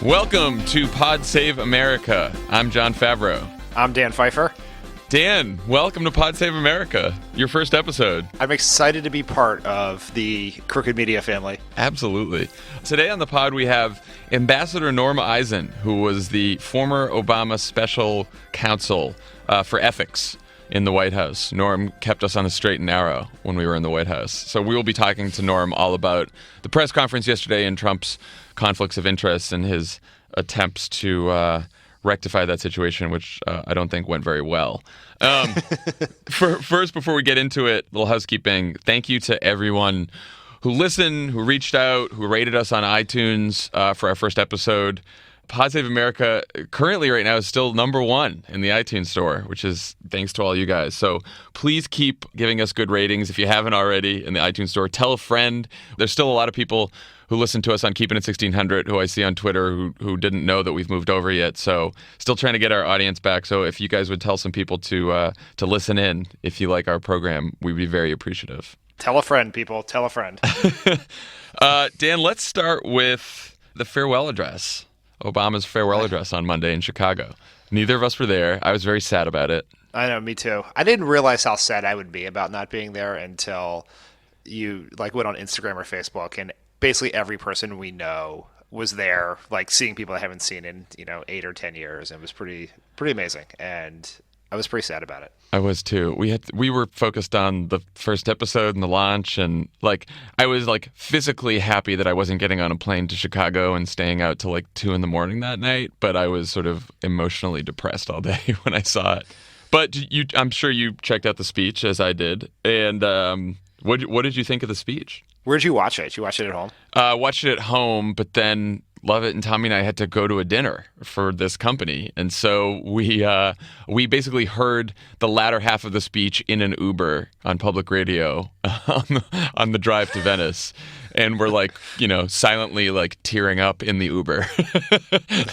Welcome to Pod Save America. I'm Jon Favreau. I'm Dan Pfeiffer. Dan, welcome to Pod Save America, your first episode. I'm excited to be part of the Crooked Media family. Absolutely. Today on the pod, we have Ambassador Norm Eisen, who was the former Obama special counsel for ethics in the White House. Norm kept us on the straight and narrow when we were in the White House. So we will be talking to Norm all about the press conference yesterday and Trump's conflicts of interest and his attempts to rectify that situation, which I don't think went very well. First, before we get into it, a little housekeeping. Thank you to everyone who listened, who reached out, who rated us on iTunes for our first episode. Pod Save America currently right now is still number one in the iTunes store, which is thanks to all you guys. So please keep giving us good ratings if you haven't already in the iTunes store. Tell a friend. There's still a lot of people who listen to us on Keeping It 1600 who I see on Twitter who didn't know that we've moved over yet. So still trying to get our audience back. So if you guys would tell some people to listen in if you like our program, we'd be very appreciative. Tell a friend, people. Tell a friend. Dan, let's start with the farewell address. Obama's farewell address on Monday in Chicago. Neither of us were there. I was very sad about it. I know, me too. I didn't realize how sad I would be about not being there until you went on Instagram or Facebook, and basically every person we know was there, seeing people I haven't seen in 8 or 10 years. It was pretty amazing, and I was pretty sad about it. I was too. We were focused on the first episode and the launch, and I was physically happy that I wasn't getting on a plane to Chicago and staying out till 2 a.m. that night, but I was sort of emotionally depressed all day when I saw it. But I'm sure you checked out the speech as I did, and what did you think of the speech? Where'd you watch it? Did you watch it at home? Watched it at home, but then Lovett and Tommy and I had to go to a dinner for this company. And so we basically heard the latter half of the speech in an Uber on public radio on the drive to Venice. And we're silently tearing up in the Uber.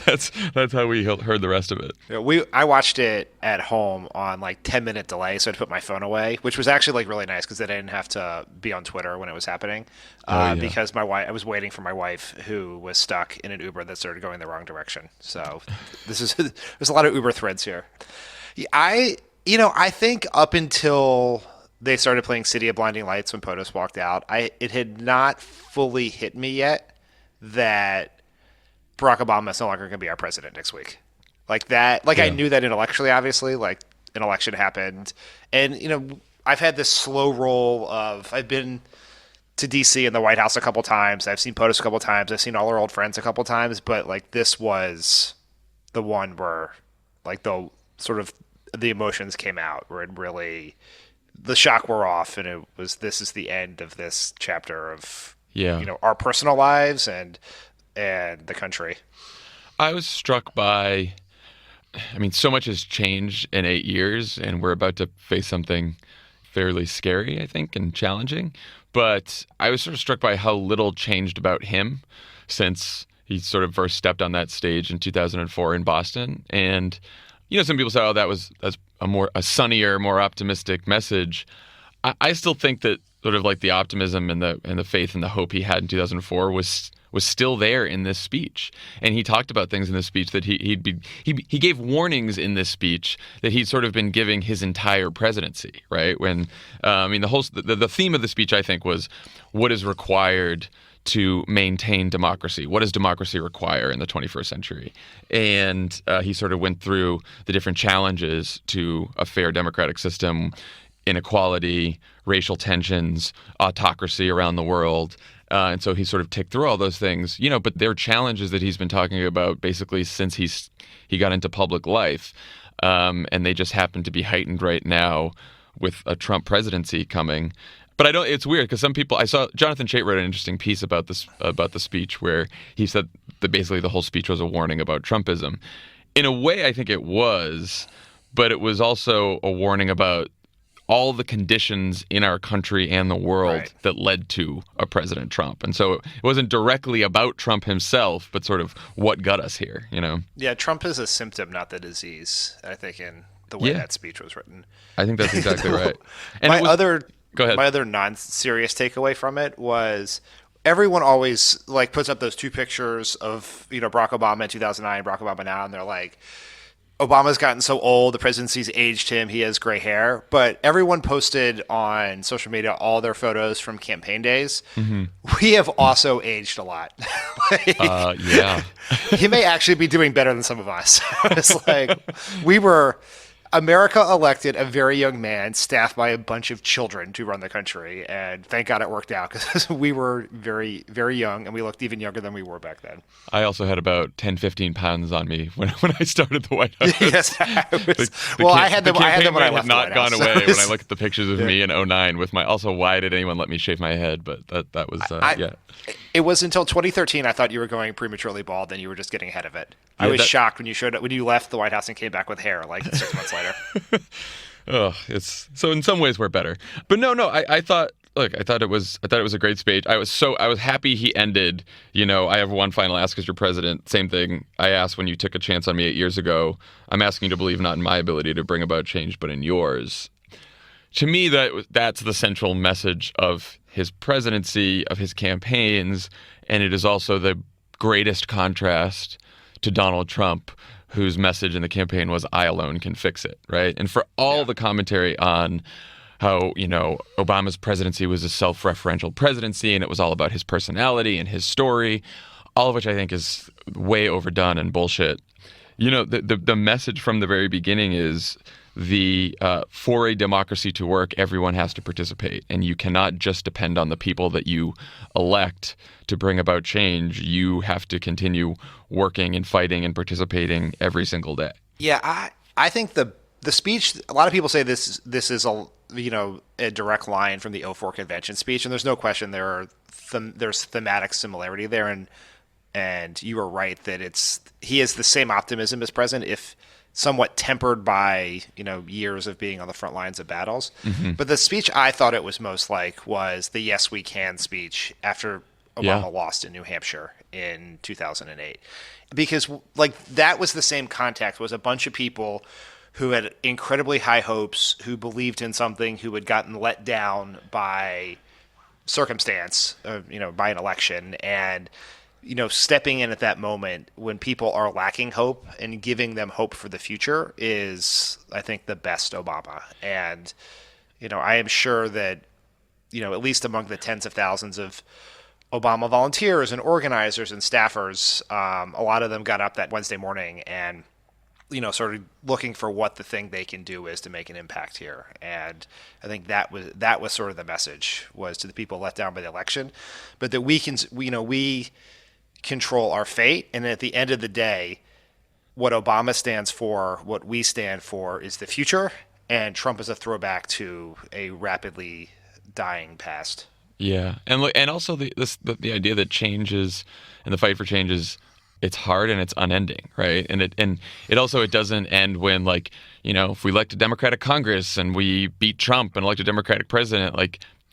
That's how we heard the rest of it. Yeah, I watched it at home on 10-minute delay, so I had to put my phone away, which was actually really nice because I didn't have to be on Twitter when it was happening. Because I was waiting for my wife, who was stuck in an Uber that started going the wrong direction. So there's a lot of Uber threads here. I think up until they started playing City of Blinding Lights when POTUS walked out, it had not fully hit me yet that Barack Obama is no longer going to be our president next week. Yeah. I knew that intellectually, obviously, an election happened. And, I've had this slow roll of, I've been to D.C. and the White House a couple times. I've seen POTUS a couple times. I've seen all our old friends a couple times. But, this was the one where, the emotions came out, where it really, the shock wore off, and this is the end of this chapter of our personal lives and the country. I was struck by, so much has changed in 8 years, and we're about to face something fairly scary, I think, and challenging. But I was sort of struck by how little changed about him since he sort of first stepped on that stage in 2004 in Boston. And some people say, that's a sunnier, more optimistic message. I still think that sort of the optimism and the faith and the hope he had in 2004 was still there in this speech. And he talked about things in this speech that he gave warnings in this speech that he'd sort of been giving his entire presidency, right? When the theme of the speech, I think, was what is required to maintain democracy. What does democracy require in the 21st century? And he sort of went through the different challenges to a fair democratic system: inequality, racial tensions, autocracy around the world. And so he sort of ticked through all those things, but they're challenges that he's been talking about basically since he got into public life. And they just happen to be heightened right now with a Trump presidency coming. But it's weird because some people, I saw Jonathan Chait wrote an interesting piece about the speech where he said that basically the whole speech was a warning about Trumpism. In a way, I think it was, but it was also a warning about all the conditions in our country and the world that led to a President Trump. And so it wasn't directly about Trump himself, but sort of what got us here, Yeah, Trump is a symptom, not the disease, I think, in the way that speech was written. I think that's exactly right. And Go ahead. My other non-serious takeaway from it was everyone always like puts up those two pictures of, Barack Obama in 2009, Barack Obama now, and they're like, Obama's gotten so old, the presidency's aged him, he has gray hair. But everyone posted on social media all their photos from campaign days. Mm-hmm. We have also aged a lot. Yeah. He may actually be doing better than some of us. It's like America elected a very young man staffed by a bunch of children to run the country, and thank God it worked out because we were very, very young, and we looked even younger than we were back then. I also had about 10, 15 pounds on me when I started the White House. Yes, I had them when I left. Not gone away when I look at the pictures of me in 2009 with my. Also, why did anyone let me shave my head? But that was yeah. It was until 2013 I thought you were going prematurely bald, and you were just getting ahead of it. I was shocked when you left the White House and came back with hair like 6 months later. It's so in some ways we're better, but no. I thought it was a great speech. I was happy he ended. I have one final ask as your president. Same thing I asked when you took a chance on me 8 years ago. I'm asking you to believe not in my ability to bring about change, but in yours. To me, that's the central message of his presidency, of his campaigns, and it is also the greatest contrast to Donald Trump, whose message in the campaign was, I alone can fix it, right? And for all the commentary on how, Obama's presidency was a self-referential presidency and it was all about his personality and his story, all of which I think is way overdone and bullshit. The message from the very beginning is for a democracy to work, everyone has to participate, and you cannot just depend on the people that you elect to bring about change. You have to continue working and fighting and participating every single day. Yeah, I think the speech. A lot of people say this is a direct line from the 2004 convention speech, and there's no question there's thematic similarity there, and you were right that he has the same optimism as president, if somewhat tempered by years of being on the front lines of battles. Mm-hmm. But the speech I thought it was most like was the "Yes, we can" speech after Obama lost in New Hampshire in 2008, because that was the same context. Was a bunch of people who had incredibly high hopes, who believed in something, who had gotten let down by circumstance, by an election, and stepping in at that moment when people are lacking hope and giving them hope for the future is, I think, the best Obama. And, I am sure that, at least among the tens of thousands of Obama volunteers and organizers and staffers, a lot of them got up that Wednesday morning and, sort of looking for what the thing they can do is to make an impact here. And I think that was sort of the message, was to the people let down by the election, but that we control our fate, and at the end of the day, what Obama stands for, what we stand for, is the future, and Trump is a throwback to a rapidly dying past. Yeah, and also the idea that change is, and the fight for change is, it's hard and it's unending, right? And it also doesn't end when, if we elect a Democratic Congress and we beat Trump and elect a Democratic president,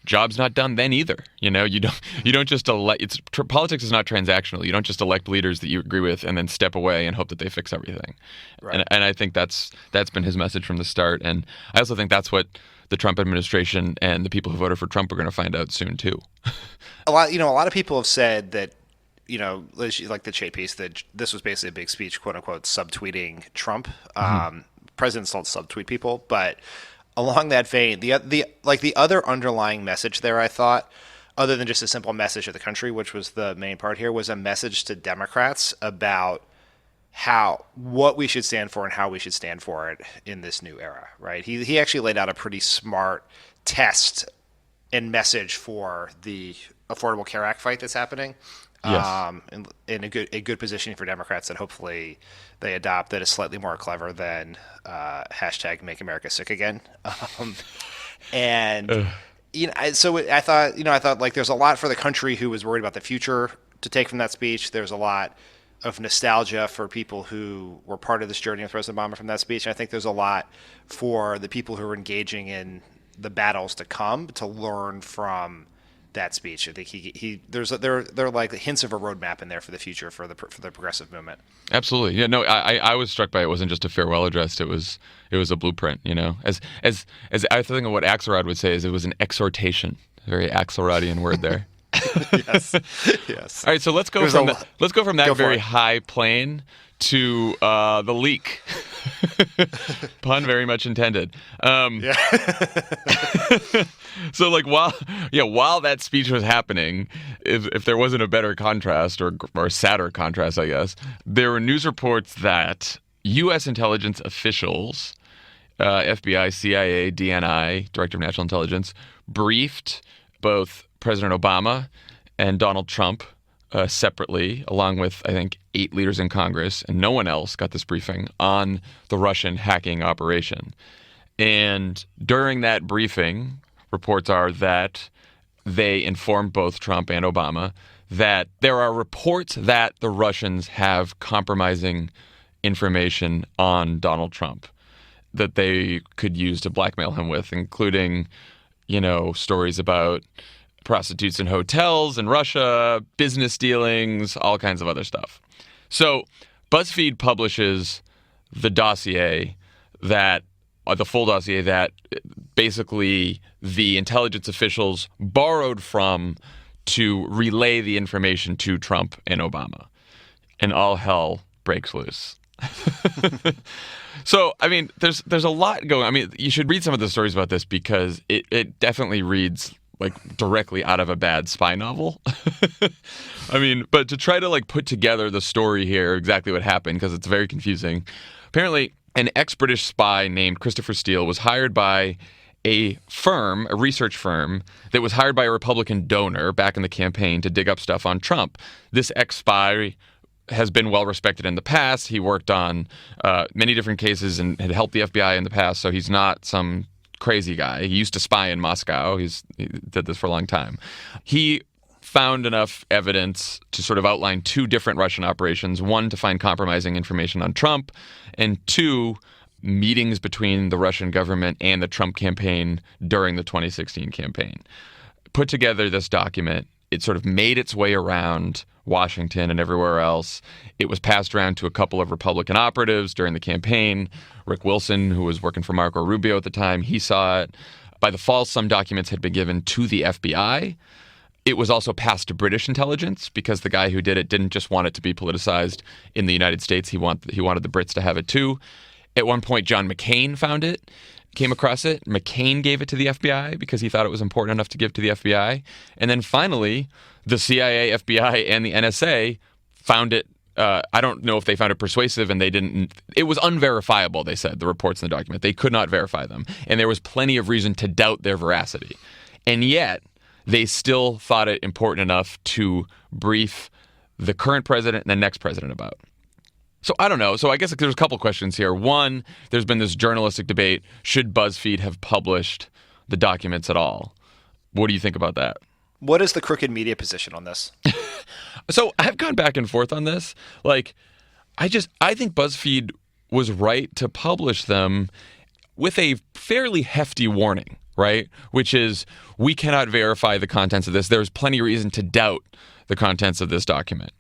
job's not done then either. You don't just elect. Politics is not transactional. You don't just elect leaders that you agree with and then step away and hope that they fix everything. Right. And I think that's been his message from the start. And I also think that's what the Trump administration and the people who voted for Trump are going to find out soon too. A lot of people have said that, like the Chait piece, that this was basically a big speech, quote unquote, subtweeting Trump. Mm-hmm. Presidents don't subtweet people, but along that vein, the other underlying message there, I thought, other than just a simple message to the country, which was the main part here, was a message to Democrats about what we should stand for and how we should stand for it in this new era, right? He actually laid out a pretty smart test and message for the Affordable Care Act fight that's happening. Yes. In a good positioning for Democrats that hopefully they adopt, that is slightly more clever than hashtag Make America Sick Again. So I thought there's a lot for the country who was worried about the future to take from that speech. There's a lot of nostalgia for people who were part of this journey with President Obama from that speech. And I think there's a lot for the people who are engaging in the battles to come to learn from that speech. I think there are like hints of a roadmap in there for the future for the progressive movement. Absolutely, yeah. No, I was struck by it wasn't just a farewell address. It was a blueprint. As I think of what Axelrod would say is it was an exhortation. A very Axelrodian word there. Yes. Yes. All right, so let's go from that very high plane to the leak. Pun very much intended. Yeah. So like while that speech was happening, if there wasn't a better contrast or a sadder contrast, I guess, there were news reports that U.S. intelligence officials, FBI, CIA, DNI, Director of National Intelligence, briefed both President Obama and Donald Trump separately, along with, I think, 8 leaders in Congress, and no one else got this briefing on the Russian hacking operation. And during that briefing, reports are that they informed both Trump and Obama that there are reports that the Russians have compromising information on Donald Trump that they could use to blackmail him with, including, stories about prostitutes in hotels in Russia, business dealings, all kinds of other stuff. So BuzzFeed publishes the dossier the full dossier that basically the intelligence officials borrowed from to relay the information to Trump and Obama. And all hell breaks loose. So, I mean, there's a lot going on. I mean, you should read some of the stories about this because it definitely reads like directly out of a bad spy novel. I mean, but to try to like put together the story here, exactly what happened, because it's very confusing. Apparently, an ex-British spy named Christopher Steele was hired by a research firm that was hired by a Republican donor back in the campaign to dig up stuff on Trump. This ex-spy has been well respected in the past. He worked on many different cases and had helped the FBI in the past, so he's not some crazy guy. He used to spy in Moscow. He did this for a long time. He found enough evidence to sort of outline 2 different Russian operations, one to find compromising information on Trump, and 2 meetings between the Russian government and the Trump campaign during the 2016 campaign. Put together this document. It sort of made its way around Washington and everywhere else. It was passed around to a couple of Republican operatives during the campaign. Rick Wilson, who was working for Marco Rubio at the time, he saw it. By the fall, some documents had been given to the FBI. It was also passed to British intelligence because the guy who did it didn't just want it to be politicized in the United States. He wanted the Brits to have it too. At one point, John McCain came across it. McCain gave it to the FBI because he thought it was important enough to give to the FBI. And then finally, the CIA, FBI, and the NSA found it. I don't know if they found it persuasive, and they didn't. It was unverifiable, they said, the reports in the document. They could not verify them. And there was plenty of reason to doubt their veracity. And yet, they still thought it important enough to brief the current president and the next president about. So I don't know. So I guess there's a couple questions here. One, there's been this journalistic debate. Should BuzzFeed have published the documents at all? What do you think about that? What is the crooked media position on this? So I've gone back and forth on this. Like, I think BuzzFeed was right to publish them with a fairly hefty warning, right? Which is, we cannot verify the contents of this. There's plenty of reason to doubt the contents of this document.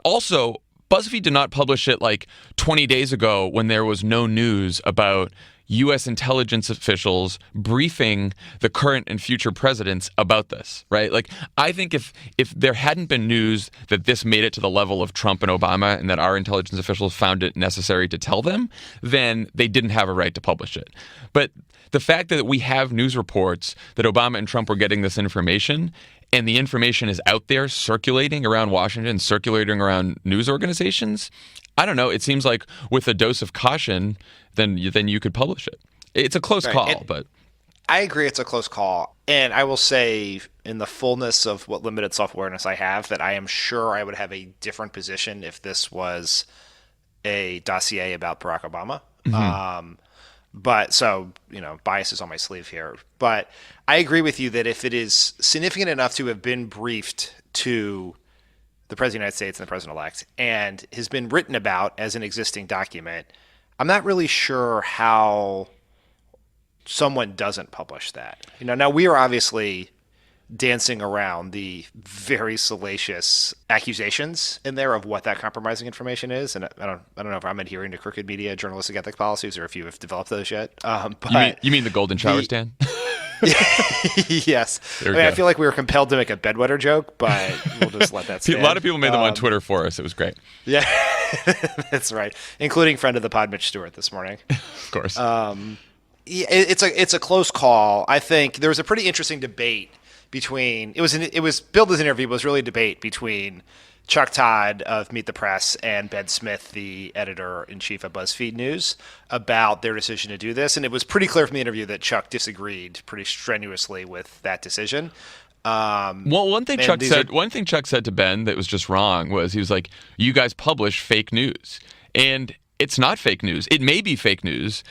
Also, BuzzFeed did not publish it like 20 days ago when there was no news about U.S. intelligence officials briefing the current and future presidents about this, right? Like, I think if there hadn't been news that this made it to the level of Trump and Obama and that our intelligence officials found it necessary to tell them, then they didn't have a right to publish it. But the fact that we have news reports that Obama and Trump were getting this information, and the information is out there circulating around Washington, circulating around news organizations, I don't know. It seems like with a dose of caution, then you could publish it. It's a close call, but I agree it's a close call. And I will say, in the fullness of what limited self-awareness I have, that I am sure I would have a different position if this was a dossier about Barack Obama. Mm-hmm. But so, bias is on my sleeve here. But I agree with you that if it is significant enough to have been briefed to the President of the United States and the President-elect and has been written about as an existing document, I'm not really sure how someone doesn't publish that. Now we are obviously dancing around the very salacious accusations in there of what that compromising information is, and I don't know if I'm adhering to crooked media journalistic ethics policies or if you have developed those yet. But you mean the golden showers, Dan? Yes. I feel like we were compelled to make a bedwetter joke, but we'll just let that stand. A lot of people made them on Twitter for us. It was great. Yeah, that's right. Including friend of the pod, Mitch Stewart, this morning. Of course. It's a close call. I think there was a pretty interesting debate between, it was billed as an interview, but it was really a debate between Chuck Todd of Meet the Press and Ben Smith, the editor-in-chief of BuzzFeed News, about their decision to do this. And it was pretty clear from the interview that Chuck disagreed pretty strenuously with that decision. One thing Chuck said to Ben that was just wrong was he was like, "You guys publish fake news," and it's not fake news. It may be fake news.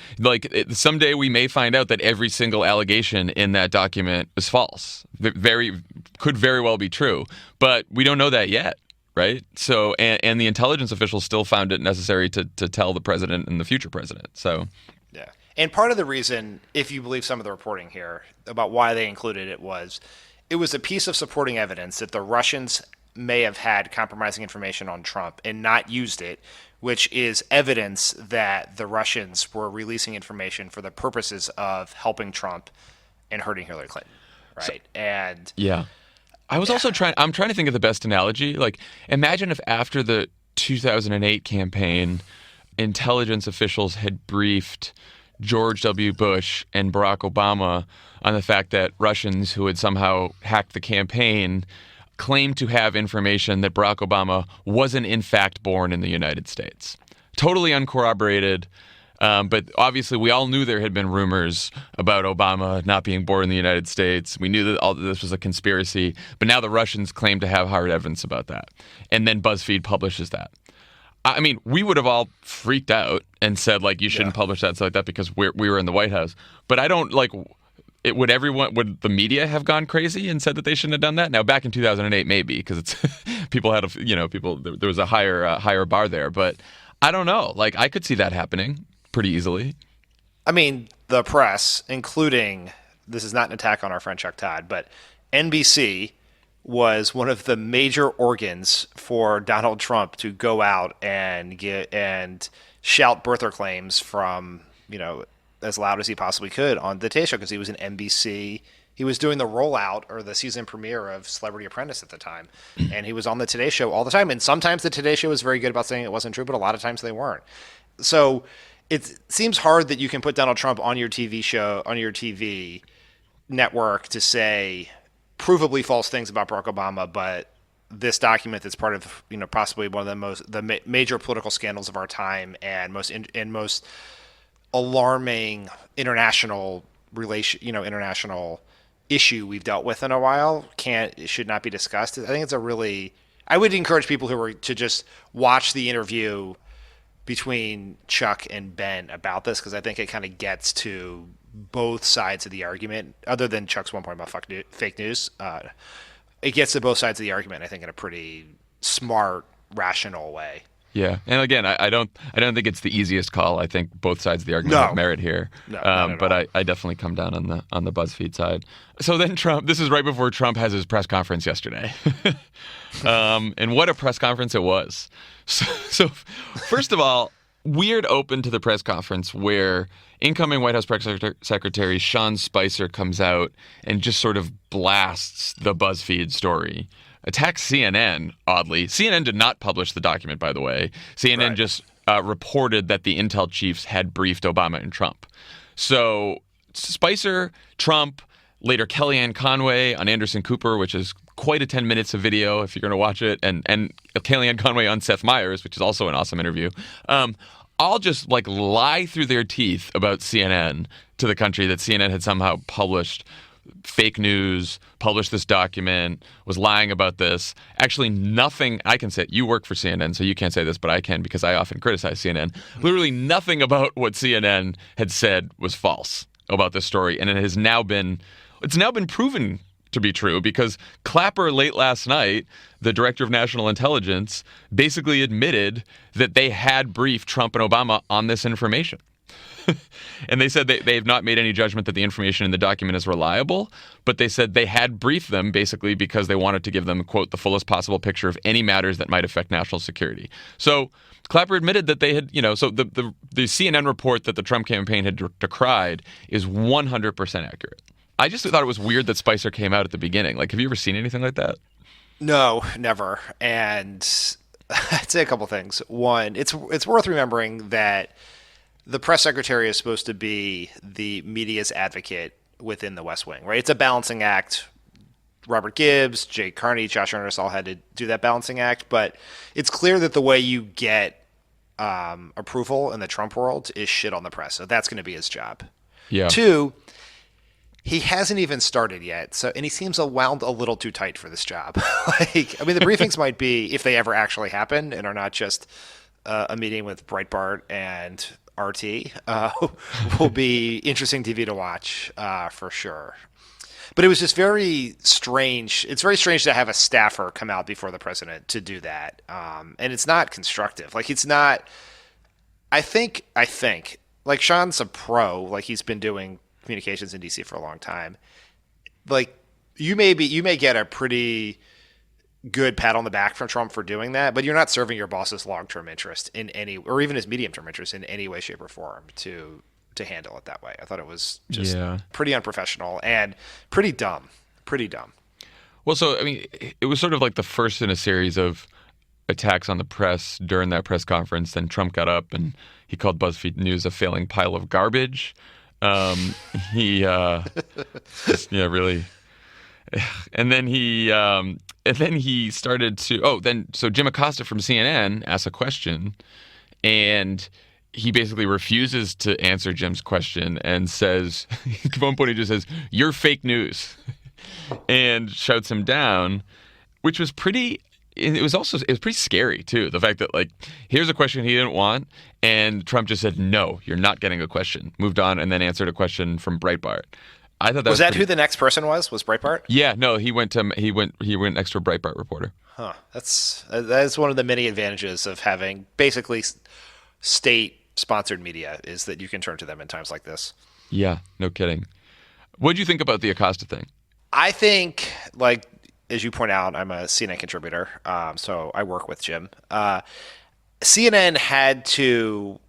Someday we may find out that every single allegation in that document is false. Could very well be true, but we don't know that yet. Right. So and the intelligence officials still found it necessary to tell the president and the future president. So, yeah. And part of the reason, if you believe some of the reporting here about why they included it was a piece of supporting evidence that the Russians may have had compromising information on Trump and not used it, which is evidence that the Russians were releasing information for the purposes of helping Trump and hurting Hillary Clinton. Right. I'm trying to think of the best analogy. Like, imagine if after the 2008 campaign, intelligence officials had briefed George W. Bush and Barack Obama on the fact that Russians who had somehow hacked the campaign claimed to have information that Barack Obama wasn't in fact born in the United States. Totally uncorroborated. But obviously, we all knew there had been rumors about Obama not being born in the United States. We knew that all this was a conspiracy. But now the Russians claim to have hard evidence about that. And then BuzzFeed publishes that. I mean, we would have all freaked out and said, like, you shouldn't publish that, stuff like that, because we were in the White House. But I don't, like, would the media have gone crazy and said that they shouldn't have done that? Now, back in 2008, maybe, because it's there was a higher bar there. But I don't know. Like, I could see that happening pretty easily. I mean, the press, including, this is not an attack on our friend Chuck Todd, but NBC was one of the major organs for Donald Trump to go out and shout birther claims from, as loud as he possibly could on the Today Show, because he was an NBC. He was doing the rollout or the season premiere of Celebrity Apprentice at the time, and he was on the Today Show all the time. And sometimes the Today Show was very good about saying it wasn't true, but a lot of times they weren't. So it seems hard that you can put Donald Trump on your TV show, on your TV network, to say provably false things about Barack Obama, but this document that's part of, possibly one of the major political scandals of our time and most alarming international international issue we've dealt with in a while should not be discussed. I think I would encourage people who are to just watch the interview between Chuck and Ben about this, because I think it kind of gets to both sides of the argument, other than Chuck's one point about fake news. It gets to both sides of the argument, I think, in a pretty smart, rational way. Yeah, and again, I don't think it's the easiest call. I think both sides of the argument have merit here. No, but I definitely come down on the BuzzFeed side. So then Trump. This is right before Trump has his press conference yesterday, and what a press conference it was. So first of all, weird open to the press conference where incoming White House Press Secretary Sean Spicer comes out and just sort of blasts the BuzzFeed story. Attacks CNN, oddly. CNN did not publish the document, by the way. CNN just reported that the intel chiefs had briefed Obama and Trump. So Spicer, Trump, later Kellyanne Conway on Anderson Cooper, which is quite a 10 minutes of video if you're going to watch it, and Kellyanne Conway on Seth Meyers, which is also an awesome interview. All just lie through their teeth about CNN to the country, that CNN had somehow published fake news, published this document, was lying about this. Actually, nothing I can say. You work for CNN, so you can't say this, but I can, because I often criticize CNN. Literally nothing about what CNN had said was false about this story, and it's now been proven to be true, because Clapper late last night, the director of national intelligence, basically admitted that they had briefed Trump and Obama on this information. And they said they have not made any judgment that the information in the document is reliable, but they said they had briefed them basically because they wanted to give them, quote, the fullest possible picture of any matters that might affect national security. So Clapper admitted that they had, so the CNN report that the Trump campaign had decried is 100% accurate. I just thought it was weird that Spicer came out at the beginning. Like, have you ever seen anything like that? No, never. And I'd say a couple things. One, it's worth remembering that the press secretary is supposed to be the media's advocate within the West Wing, right? It's a balancing act. Robert Gibbs, Jay Carney, Josh Earnest all had to do that balancing act, but it's clear that the way you get approval in the Trump world is shit on the press. So that's going to be his job. Yeah. Two, he hasn't even started yet, and he seems wound a little too tight for this job. The briefings might be, if they ever actually happen and are not just a meeting with Breitbart and RT, will be interesting TV to watch for sure. But it was just very strange. It's very strange to have a staffer come out before the president to do that, and it's not constructive. Like, it's not. I think. Like, Sean's a pro. Like, he's been doing communications in DC for a long time. Like, you may get a pretty good pat on the back from Trump for doing that, but you're not serving your boss's long-term interest in any, or even his medium-term interest in any way, shape, or form to handle it that way. I thought it was just pretty unprofessional and pretty dumb. Well, so, I mean, it was sort of like the first in a series of attacks on the press during that press conference. Then Trump got up and he called BuzzFeed News a failing pile of garbage. He really. And then he started to. So Jim Acosta from CNN asked a question, and he basically refuses to answer Jim's question and says, at one point he just says, "You're fake news," and shouts him down, which was pretty. It was pretty scary too. The fact that, like, here's a question he didn't want, and Trump just said, "No, you're not getting a question." Moved on, and then answered a question from Breitbart. I thought was that who the next person was? Was Breitbart? Yeah, no, he went next to a Breitbart reporter. Huh. That is one of the many advantages of having basically state-sponsored media, is that you can turn to them in times like this. Yeah, no kidding. What did you think about the Acosta thing? I think, like, as you point out, I'm a CNN contributor, so I work with Jim. CNN had to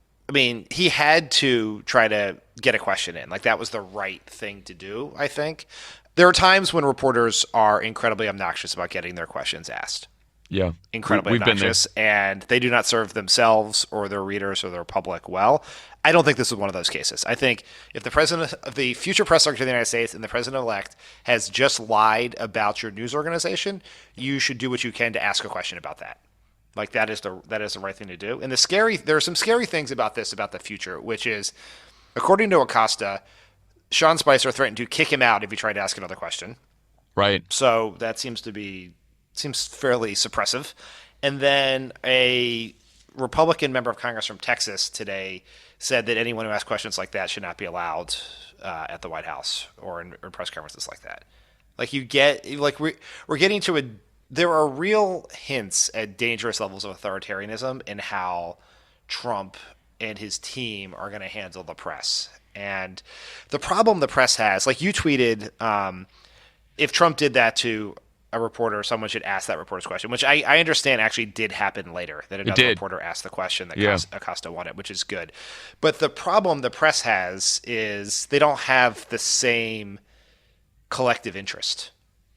try to get a question in. Like, that was the right thing to do, I think. There are times when reporters are incredibly obnoxious about getting their questions asked. Yeah. Incredibly obnoxious, and they do not serve themselves or their readers or their public well. I don't think this is one of those cases. I think if the future press secretary of the United States and the president-elect has just lied about your news organization, you should do what you can to ask a question about that. Like, that is the right thing to do. And there are some scary things about the future, which is, according to Acosta, Sean Spicer threatened to kick him out if he tried to ask another question. Right. So that seems fairly suppressive. And then a Republican member of Congress from Texas today said that anyone who asks questions like that should not be allowed at the White House or in press conferences like that. Like, we're getting to there are real hints at dangerous levels of authoritarianism in how Trump and his team are going to handle the press. And the problem the press has, like you tweeted, if Trump did that to a reporter, someone should ask that reporter's question, which I understand actually did happen later, that another reporter asked the question that Acosta wanted, which is good. But the problem the press has is they don't have the same collective interest.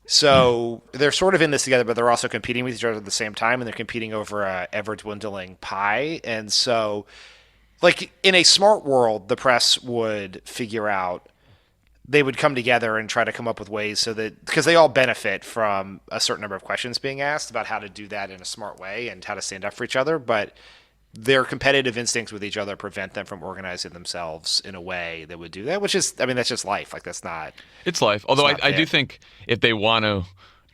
So they're sort of in this together, but they're also competing with each other at the same time, and they're competing over a ever-dwindling pie. And so, like, in a smart world, the press would figure out, they would come together and try to come up with ways so that, because they all benefit from a certain number of questions being asked about how to do that in a smart way and how to stand up for each other, but their competitive instincts with each other prevent them from organizing themselves in a way that would do that, which is, I mean, that's just life. Like, that's not... It's life. Although I do think if they want to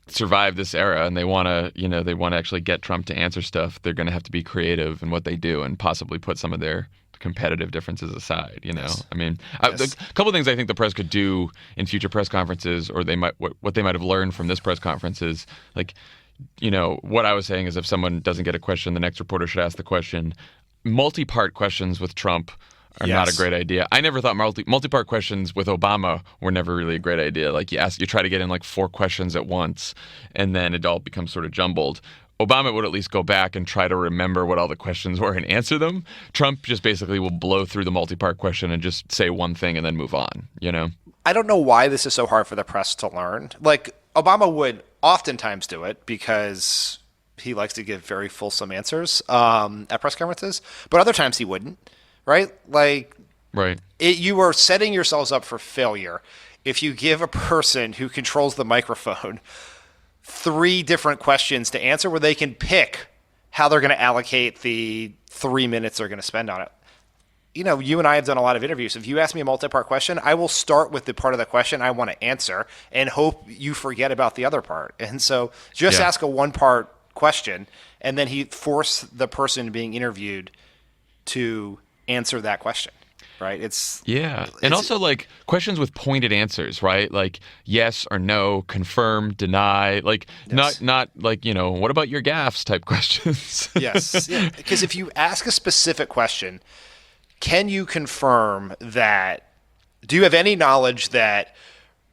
survive this era and they want to actually get Trump to answer stuff, they're going to have to be creative in what they do and possibly put some of their competitive differences aside, Yes. I mean, yes. A couple of things I think the press could do in future press conferences, or what they might have learned from this press conference is, like, what I was saying is, if someone doesn't get a question, the next reporter should ask the question. Multi-part questions with Trump are not a great idea. I never thought multi-part questions with Obama were never really a great idea. Like, you try to get in like 4 questions at once, and then it all becomes sort of jumbled. Obama would at least go back and try to remember what all the questions were and answer them. Trump just basically will blow through the multi-part question and just say one thing and then move on, I don't know why this is so hard for the press to learn. Like, Obama would oftentimes do it because he likes to give very fulsome answers at press conferences, but other times he wouldn't, right? Like, right. You are setting yourselves up for failure if you give a person who controls the microphone 3 different questions to answer where they can pick how they're going to allocate the 3 minutes they're going to spend on it. You know, you and I have done a lot of interviews. If you ask me a multi-part question, I will start with the part of the question I want to answer and hope you forget about the other part. And so just ask a 1-part question, and then he force the person being interviewed to answer that question. Right. And also like questions with pointed answers, right? Like yes or no, confirm, deny, like not like, what about your gaffes type questions. Yes. Yeah. Because if you ask a specific question, can you confirm that? Do you have any knowledge that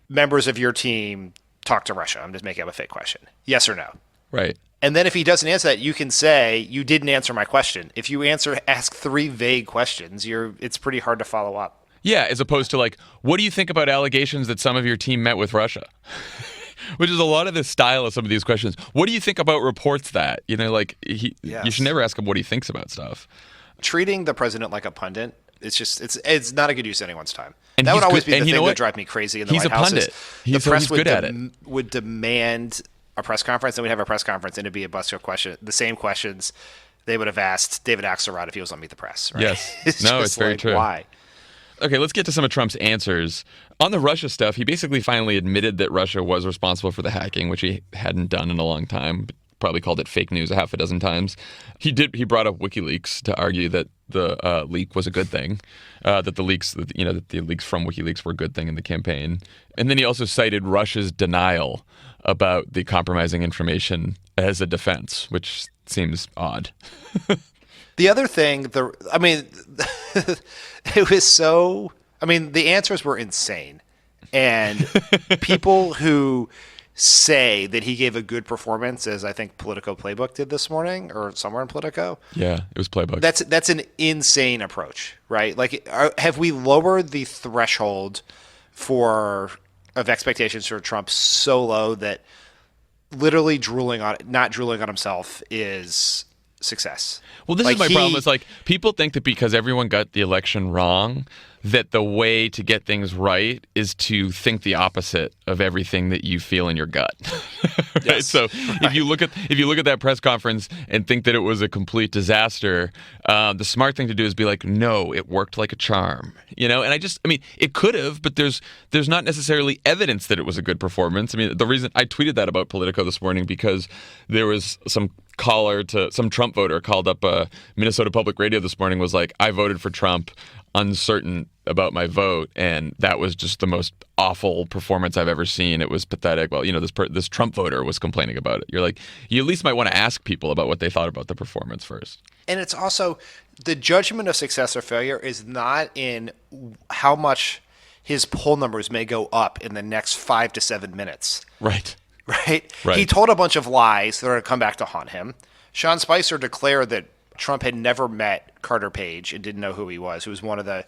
members of your team talk to Russia? I'm just making up a fake question. Yes or no? Right. And then if he doesn't answer that, you can say, you didn't answer my question. If you ask 3 vague questions, it's pretty hard to follow up. Yeah, as opposed to like, what do you think about allegations that some of your team met with Russia? Which is a lot of the style of some of these questions. What do you think about reports that? You should never ask him what he thinks about stuff. Treating the president like a pundit, it's not a good use of anyone's time. And that would always good, be the thing that would drive me crazy in the White House. He's a pundit. The press good at it. would demand a press conference, and we'd have a press conference, and it'd be a bunch of questions, the same questions they would have asked David Axelrod if he was on Meet the Press. Right? Yes. It's very true. Why? Okay, let's get to some of Trump's answers. On the Russia stuff, he basically finally admitted that Russia was responsible for the hacking, which he hadn't done in a long time. Probably called it fake news 6 times. He brought up WikiLeaks to argue that the leak was a good thing, that the leaks from WikiLeaks were a good thing in the campaign. And then he also cited Russia's denial about the compromising information as a defense, which seems odd. The other thing, it was so. The answers were insane, and people who say that he gave a good performance, as I think Politico Playbook did this morning, or somewhere in Politico. Yeah, it was Playbook. That's an insane approach, right? Like, have we lowered the threshold of expectations for Trump so low that literally not drooling on himself is success? Well, this is my problem. It's like people think that because everyone got the election wrong, that the way to get things right is to think the opposite of everything that you feel in your gut. Right? Yes. So if you look at that press conference and think that it was a complete disaster, the smart thing to do is be like, no, it worked like a charm. And it could have, but there's not necessarily evidence that it was a good performance. The reason I tweeted that about Politico this morning because there was some Trump voter called up Minnesota Public Radio this morning, was like, I voted for Trump, uncertain about my vote, and that was just the most awful performance I've ever seen. It was pathetic. Well, this Trump voter was complaining about it. You're like, you at least might want to ask people about what they thought about the performance first. And it's also, the judgment of success or failure is not in how much his poll numbers may go up in the next 5 to 7 minutes. Right. He told a bunch of lies that are going to come back to haunt him. Sean Spicer declared that Trump had never met Carter Page and didn't know who he was. Who was one of the,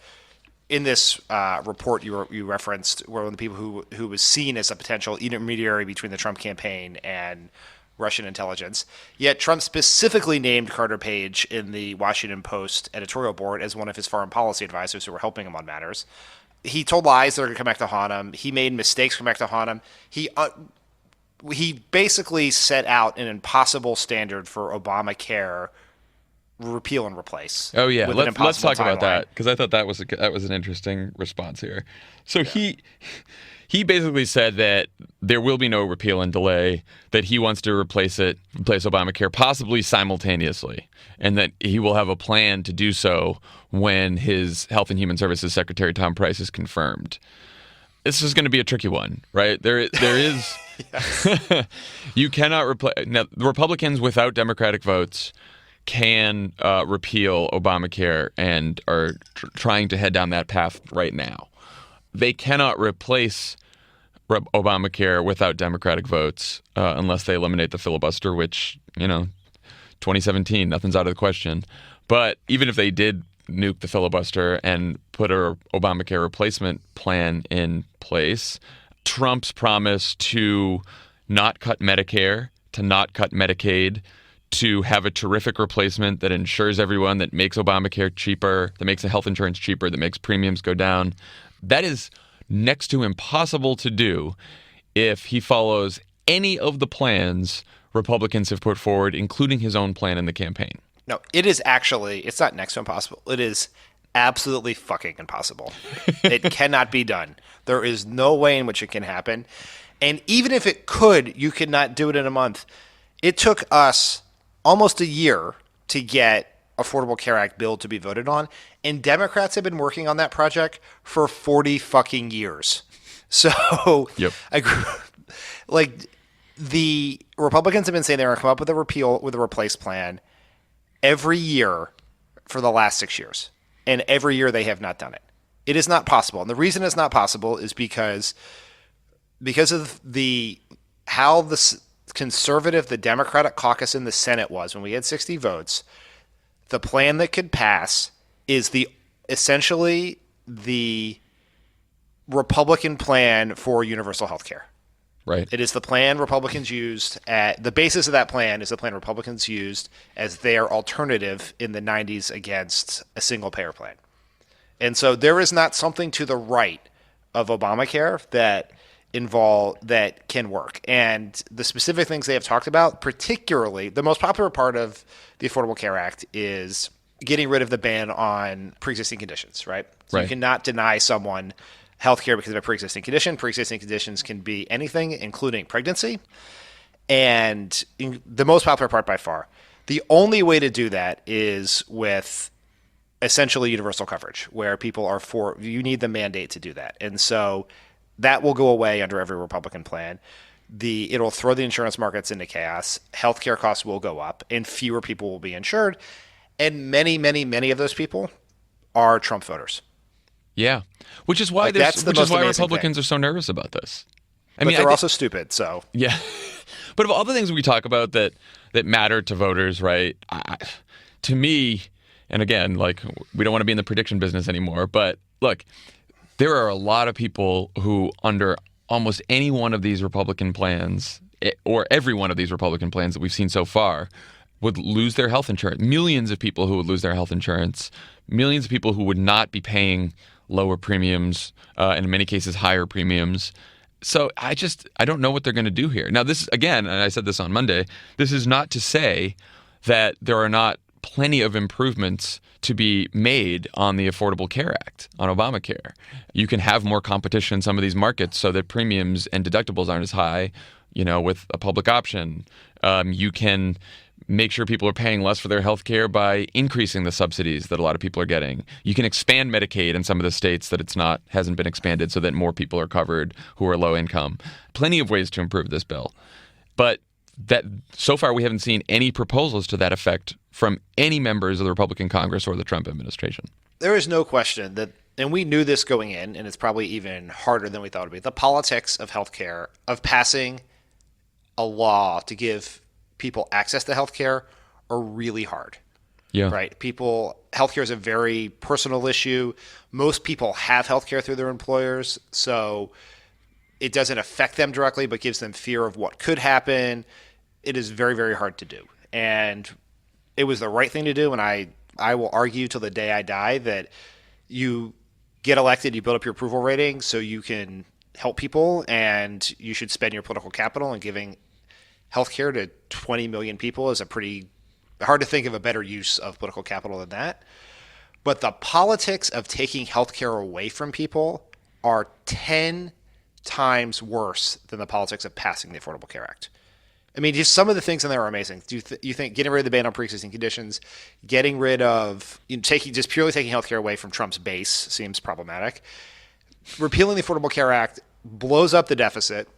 in this report you referenced, one of the people who was seen as a potential intermediary between the Trump campaign and Russian intelligence. Yet Trump specifically named Carter Page in the Washington Post editorial board as one of his foreign policy advisors who were helping him on matters. He told lies that are going to come back to haunt him. He made mistakes come back to haunt him. He basically set out an impossible standard for Obamacare repeal and replace. Oh yeah, let's talk about that, because I thought that was an interesting response here. So he basically said that there will be no repeal and delay, that he wants to replace Obamacare possibly simultaneously, and that he will have a plan to do so when his Health and Human Services Secretary Tom Price is confirmed. This is going to be a tricky one, right? There is you cannot replace. Now, the Republicans without Democratic votes can repeal Obamacare and are trying to head down that path right now. They cannot replace Obamacare without Democratic votes unless they eliminate the filibuster, which, 2017, nothing's out of the question. But even if they did nuke the filibuster and put a Obamacare replacement plan in place. Trump's promise to not cut Medicare, to not cut Medicaid, to have a terrific replacement that insures everyone, that makes Obamacare cheaper, that makes the health insurance cheaper, that makes premiums go down. That is next to impossible to do if he follows any of the plans Republicans have put forward, including his own plan in the campaign. No, it's not next to impossible. It is absolutely fucking impossible. It cannot be done. There is no way in which it can happen. And even if it could, you could not do it in a month. It took us almost a year to get Affordable Care Act bill to be voted on, and Democrats have been working on that project for 40 fucking years. So, yep. The Republicans have been saying they're going to come up with a replace plan every year for the last 6 years, and every year they have not done it. It is not possible, and the reason it's not possible is because of how the conservative, the Democratic caucus in the Senate was when we had 60 votes. The plan that could pass is essentially the Republican plan for universal health care. Right. It is the plan Republicans used the basis of that plan is the plan Republicans used as their alternative in the 90s against a single payer plan. And so there is not something to the right of Obamacare that can work. And the specific things they have talked about, particularly the most popular part of the Affordable Care Act is getting rid of the ban on pre-existing conditions, right? So you cannot deny someone healthcare because of a pre-existing condition. Pre-existing conditions can be anything, including pregnancy. And the most popular part by far, the only way to do that is with essentially universal coverage, where people are you need the mandate to do that. And so that will go away under every Republican plan. It'll throw the insurance markets into chaos. Healthcare costs will go up, and fewer people will be insured. And many, many, many of those people are Trump voters. Yeah, which is why Republicans are so nervous about this. But they're also stupid. So yeah, but of all the things we talk about that matter to voters, right? To me, and again, we don't want to be in the prediction business anymore. But look, there are a lot of people who, under almost any one of these Republican plans, or every one of these Republican plans that we've seen so far, would lose their health insurance. Millions of people who would lose their health insurance. Millions of people who would not be paying lower premiums, and in many cases higher premiums. So I don't know what they're going to do here. Now, this, again, and I said this on Monday, this is not to say that there are not plenty of improvements to be made on the Affordable Care Act, on Obamacare. You can have more competition in some of these markets so that premiums and deductibles aren't as high, with a public option. You can make sure people are paying less for their health care by increasing the subsidies that a lot of people are getting. You can expand Medicaid in some of the states that hasn't been expanded so that more people are covered who are low income. Plenty of ways to improve this bill. But that so far we haven't seen any proposals to that effect from any members of the Republican Congress or the Trump administration. There is no question that, and we knew this going in, and it's probably even harder than we thought it would be, the politics of healthcare, of passing a law to give people access to healthcare, are really hard. Yeah. Right. Healthcare is a very personal issue. Most people have healthcare through their employers, so it doesn't affect them directly, but gives them fear of what could happen. It is very, very hard to do. And it was the right thing to do. And I will argue till the day I die that you get elected, you build up your approval rating so you can help people, and you should spend your political capital, and giving healthcare to 20 million people is pretty hard to think of a better use of political capital than that. But the politics of taking healthcare away from people are 10 times worse than the politics of passing the Affordable Care Act. I mean, just some of the things in there are amazing. Do you think getting rid of the ban on pre-existing conditions, getting rid of purely taking healthcare away from Trump's base seems problematic. Repealing the Affordable Care Act blows up the deficit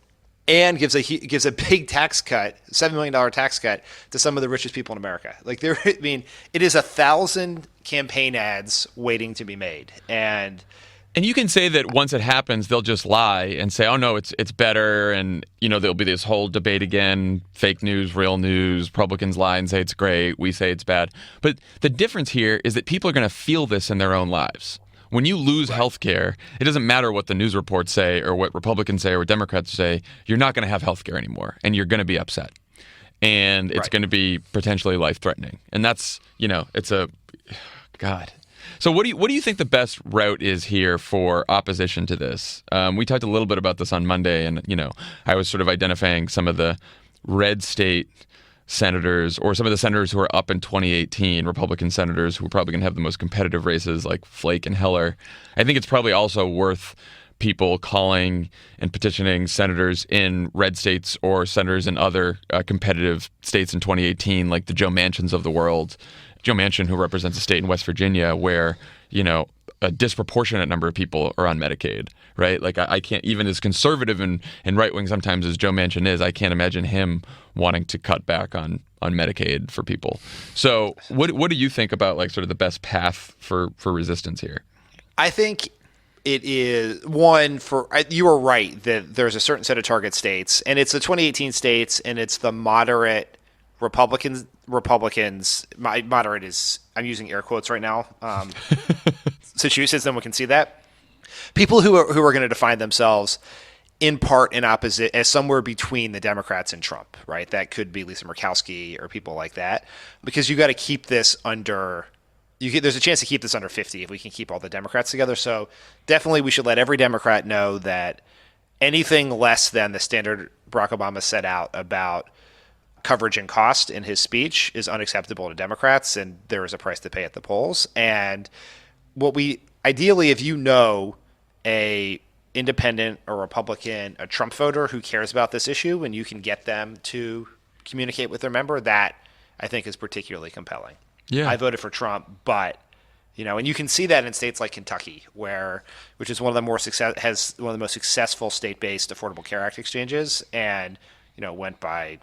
and gives a big tax cut, $7 million tax cut to some of the richest people in America. It is 1,000 campaign ads waiting to be made. And And you can say that once it happens, they'll just lie and say, oh, no, it's better. And, there'll be this whole debate again, fake news, real news, Republicans lie and say it's great. We say it's bad. But the difference here is that people are going to feel this in their own lives. When you lose health care, it doesn't matter what the news reports say or what Republicans say or what Democrats say. You're not going to have health care anymore, and you're going to be upset. And it's going to be potentially life-threatening. And that's, it's a – God. So what do you think the best route is here for opposition to this? We talked a little bit about this on Monday, and I was sort of identifying some of the red state senators or some of the senators who are up in 2018, Republican senators who are probably going to have the most competitive races like Flake and Heller. I think it's probably also worth people calling and petitioning senators in red states or senators in other competitive states in 2018, like the Joe Manchins of the world. Joe Manchin, who represents a state in West Virginia where, a disproportionate number of people are on Medicaid, right? Like I can't, even as conservative and right-wing sometimes as Joe Manchin is, I can't imagine him wanting to cut back on Medicaid for people. So what do you think about like sort of the best path for resistance here? I think it is you were right that there's a certain set of target states, and it's the 2018 states, and it's the moderate Republicans. Moderate is, I'm using air quotes right now. Massachusetts, then we can see that. People who are going to define themselves in part in opposite as somewhere between the Democrats and Trump, right? That could be Lisa Murkowski or people like that, because you got to keep this under. There's a chance to keep this under 50 if we can keep all the Democrats together. So definitely we should let every Democrat know that anything less than the standard Barack Obama set out about coverage and cost in his speech is unacceptable to Democrats, and there is a price to pay at the polls. And ideally, if a independent or Republican, a Trump voter who cares about this issue, and you can get them to communicate with their member, that I think is particularly compelling. Yeah. I voted for Trump, but and you can see that in states like Kentucky, which is one of the most successful state-based Affordable Care Act exchanges, and went by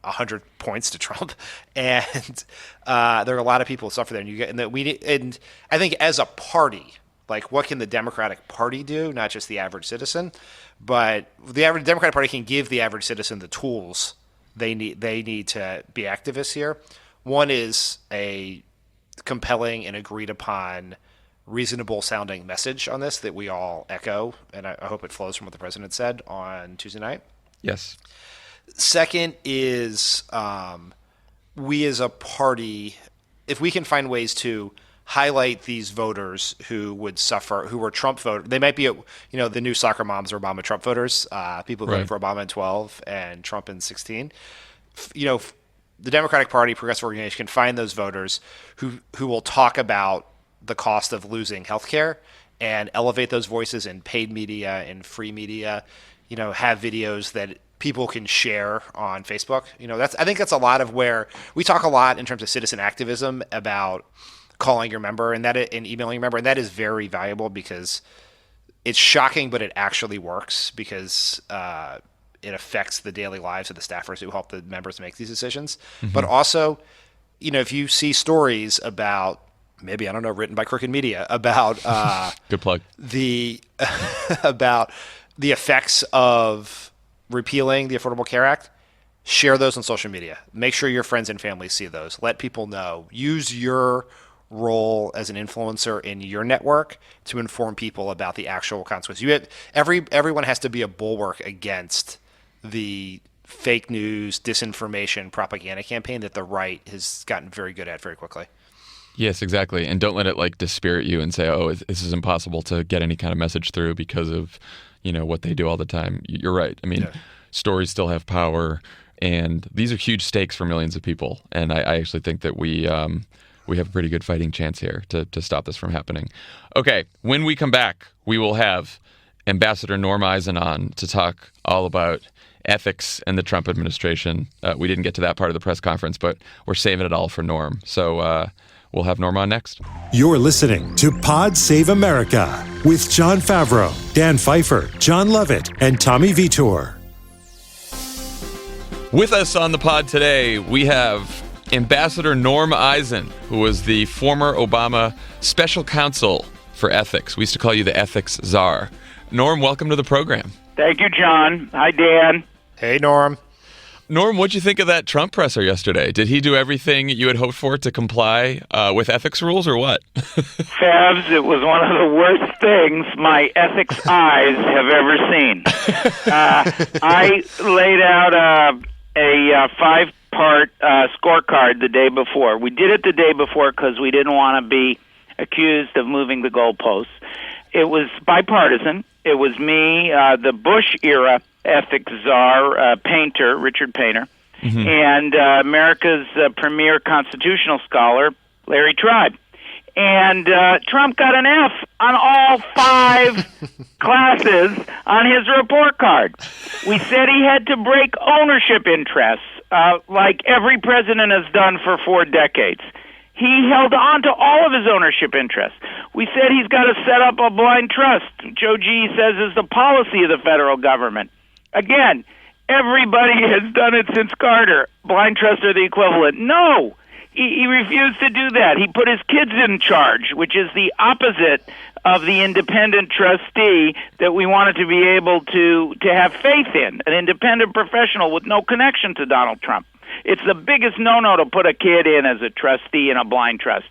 100 points to Trump, and there are a lot of people who suffer there. And I think as a party, like what can the Democratic Party do? Not just the average citizen, but the average Democratic Party can give the average citizen the tools they need. They need to be activists here. One is a compelling and agreed upon, reasonable sounding message on this that we all echo, and I hope it flows from what the president said on Tuesday night. Yes. Second is we as a party, if we can find ways to highlight these voters who would suffer, who were Trump voters. They might be, the new soccer moms are Obama Trump voters, people who voted for Obama in 12 and Trump in 16. The Democratic Party, progressive organization, can find those voters who will talk about the cost of losing health care and elevate those voices in paid media and free media, have videos that people can share on Facebook. I think that's a lot of where we talk a lot in terms of citizen activism about calling your member and emailing your member, and that is very valuable because it's shocking, but it actually works because it affects the daily lives of the staffers who help the members make these decisions. Mm-hmm. But also, if you see stories about maybe, written by Crooked Media about good plug about the effects of repealing the Affordable Care Act, share those on social media. Make sure your friends and family see those. Let people know. Use your role as an influencer in your network to inform people about the actual consequences. Everyone has to be a bulwark against the fake news, disinformation, propaganda campaign that the right has gotten very good at very quickly. Yes, exactly. And don't let it dispirit you and say, oh, this is impossible to get any kind of message through because of what they do all the time. You're right. I mean, stories still have power, and these are huge stakes for millions of people. And I actually think that we have a pretty good fighting chance here to stop this from happening. Okay, when we come back, we will have Ambassador Norm Eisen on to talk all about ethics and the Trump administration. We didn't get to that part of the press conference, but we're saving it all for Norm. So we'll have Norm on next. You're listening to Pod Save America with Jon Favreau, Dan Pfeiffer, Jon Lovett, and Tommy Vietor. With us on the pod today, we have Ambassador Norm Eisen, who was the former Obama special counsel for ethics. We used to call you the ethics czar. Norm, welcome to the program. Thank you, John. Hi, Dan. Hey, Norm. Norm, what'd you think of that Trump presser yesterday? Did he do everything you had hoped for to comply with ethics rules, or what? Favs, it was one of the worst things my ethics eyes have ever seen. I laid out a five-part scorecard the day before. We did it the day before because we didn't want to be accused of moving the goalposts. It was bipartisan. It was me, the Bush-era ethics czar, Painter, Richard Painter, and America's premier constitutional scholar, Larry Tribe. And Trump got an F on all 5 classes on his report card. We said he had to break ownership interests, like every president has done for 4 decades. He held on to all of his ownership interests. We said he's got to set up a blind trust. Joe G. says is the policy of the federal government. Again, everybody has done it since Carter. Blind trust are the equivalent. No, he refused to do that. He put his kids in charge, which is the opposite of the independent trustee that we wanted to be able to have faith in, an independent professional with no connection to Donald Trump. It's the biggest no-no to put a kid in as a trustee in a blind trust.